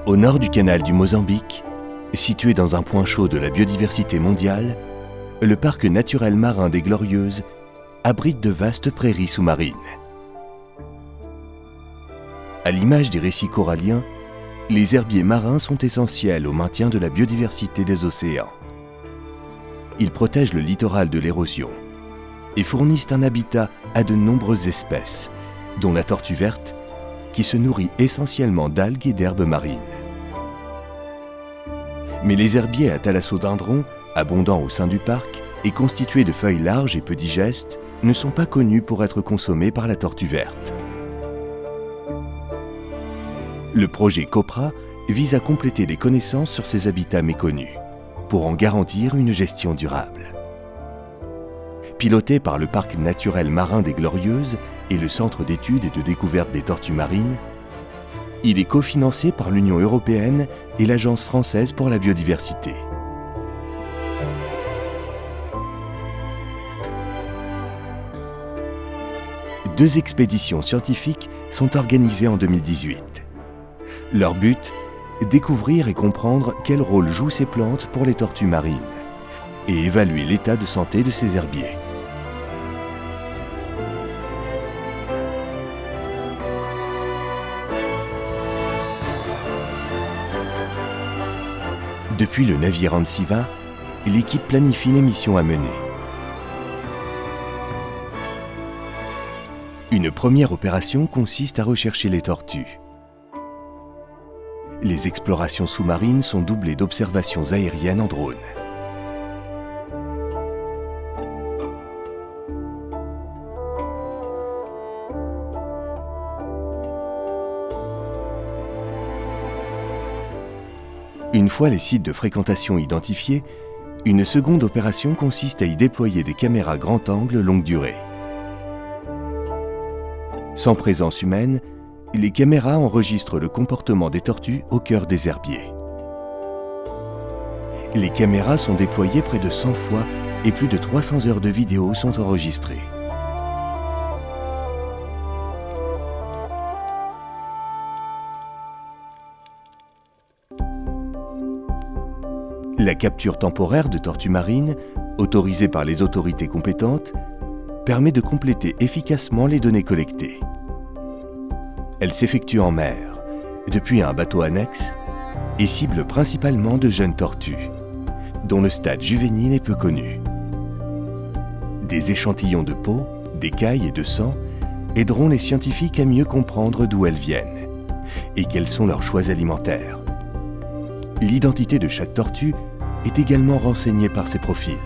Au nord du canal du Mozambique, situé dans un point chaud de la biodiversité mondiale, le parc naturel marin des Glorieuses abrite de vastes prairies sous-marines. À l'image des récifs coralliens, les herbiers marins sont essentiels au maintien de la biodiversité des océans. Ils protègent le littoral de l'érosion et fournissent un habitat à de nombreuses espèces, dont la tortue verte, qui se nourrit essentiellement d'algues et d'herbes marines. Mais les herbiers à thalassodendrons, abondants au sein du parc et constitués de feuilles larges et peu digestes, ne sont pas connus pour être consommés par la tortue verte. Le projet COPRA vise à compléter les connaissances sur ces habitats méconnus, pour en garantir une gestion durable. Piloté par le Parc naturel marin des Glorieuses et le Centre d'études et de découverte des tortues marines, il est cofinancé par l'Union européenne et l'Agence française pour la biodiversité. Deux expéditions scientifiques sont organisées en 2018. Leur but, découvrir et comprendre quel rôle jouent ces plantes pour les tortues marines et évaluer l'état de santé de ces herbiers. Depuis le navire Antsiva, l'équipe planifie les missions à mener. Une première opération consiste à rechercher les tortues. Les explorations sous-marines sont doublées d'observations aériennes en drone. Une fois les sites de fréquentation identifiés, une seconde opération consiste à y déployer des caméras grand angle longue durée. Sans présence humaine, les caméras enregistrent le comportement des tortues au cœur des herbiers. Les caméras sont déployées près de 100 fois et plus de 300 heures de vidéos sont enregistrées. La capture temporaire de tortues marines, autorisée par les autorités compétentes, permet de compléter efficacement les données collectées. Elle s'effectue en mer, depuis un bateau annexe, et cible principalement de jeunes tortues, dont le stade juvénile est peu connu. Des échantillons de peau, d'écailles et de sang aideront les scientifiques à mieux comprendre d'où elles viennent et quels sont leurs choix alimentaires. L'identité de chaque tortue est également renseignée par ses profils.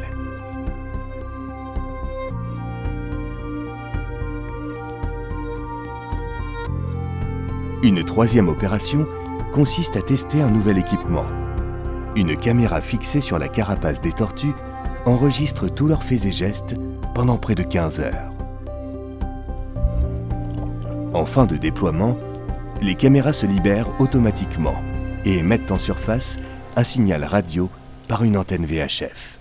Une troisième opération consiste à tester un nouvel équipement. Une caméra fixée sur la carapace des tortues enregistre tous leurs faits et gestes pendant près de 15 heures. En fin de déploiement, les caméras se libèrent automatiquement et émettent en surface un signal radio par une antenne VHF.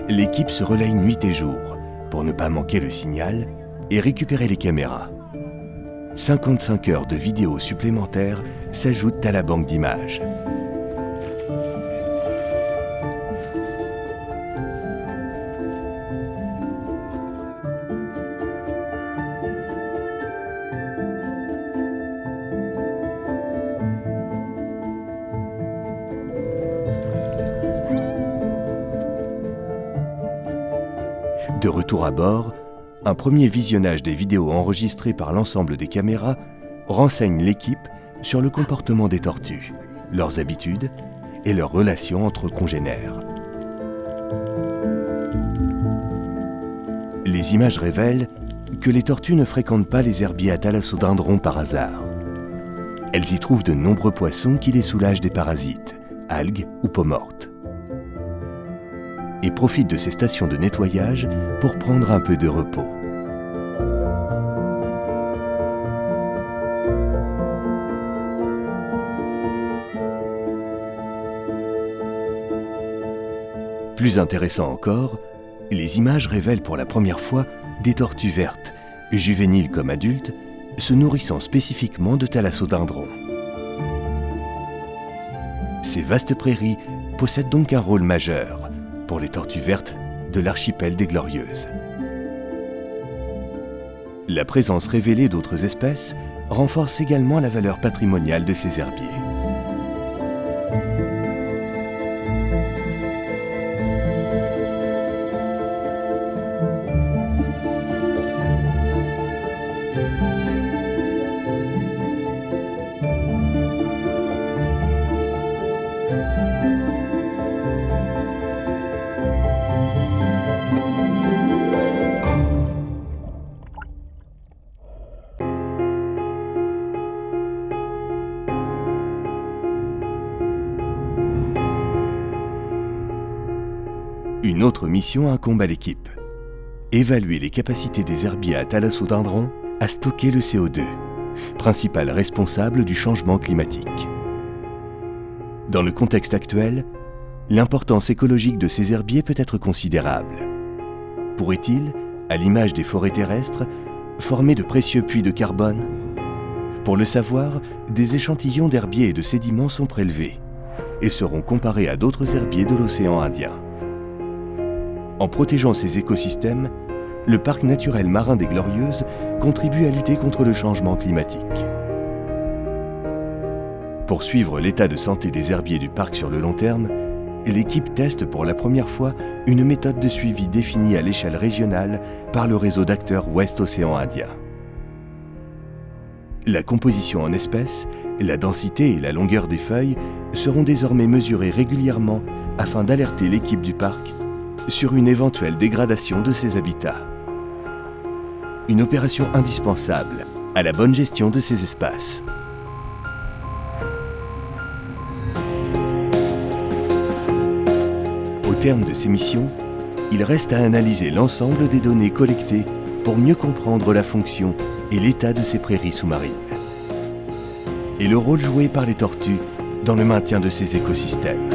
L'équipe se relaye nuit et jour pour ne pas manquer le signal et récupérer les caméras. 55 heures de vidéos supplémentaires s'ajoutent à la banque d'images. De retour à bord, un premier visionnage des vidéos enregistrées par l'ensemble des caméras renseigne l'équipe sur le comportement des tortues, leurs habitudes et leurs relations entre congénères. Les images révèlent que les tortues ne fréquentent pas les herbiers à thalassodendrons par hasard. Elles y trouvent de nombreux poissons qui les soulagent des parasites, algues ou peaux mortes, et profitent de ces stations de nettoyage pour prendre un peu de repos. Plus intéressant encore, les images révèlent pour la première fois des tortues vertes, juvéniles comme adultes, se nourrissant spécifiquement de thalassodendrons. Ces vastes prairies possèdent donc un rôle majeur pour les tortues vertes de l'archipel des Glorieuses. La présence révélée d'autres espèces renforce également la valeur patrimoniale de ces herbiers. Une autre mission incombe à l'équipe. Évaluer les capacités des herbiers à thalassodendrons à stocker le CO2, principal responsable du changement climatique. Dans le contexte actuel, l'importance écologique de ces herbiers peut être considérable. Pourrait-il, à l'image des forêts terrestres, former de précieux puits de carbone? Pour le savoir, des échantillons d'herbiers et de sédiments sont prélevés et seront comparés à d'autres herbiers de l'océan Indien. En protégeant ces écosystèmes, le parc naturel marin des Glorieuses contribue à lutter contre le changement climatique. Pour suivre l'état de santé des herbiers du parc sur le long terme, l'équipe teste pour la première fois une méthode de suivi définie à l'échelle régionale par le réseau d'acteurs Ouest-Océan Indien. La composition en espèces, la densité et la longueur des feuilles seront désormais mesurées régulièrement afin d'alerter l'équipe du parc sur une éventuelle dégradation de ces habitats. Une opération indispensable à la bonne gestion de ces espaces. Au terme de ces missions, il reste à analyser l'ensemble des données collectées pour mieux comprendre la fonction et l'état de ces prairies sous-marines et le rôle joué par les tortues dans le maintien de ces écosystèmes.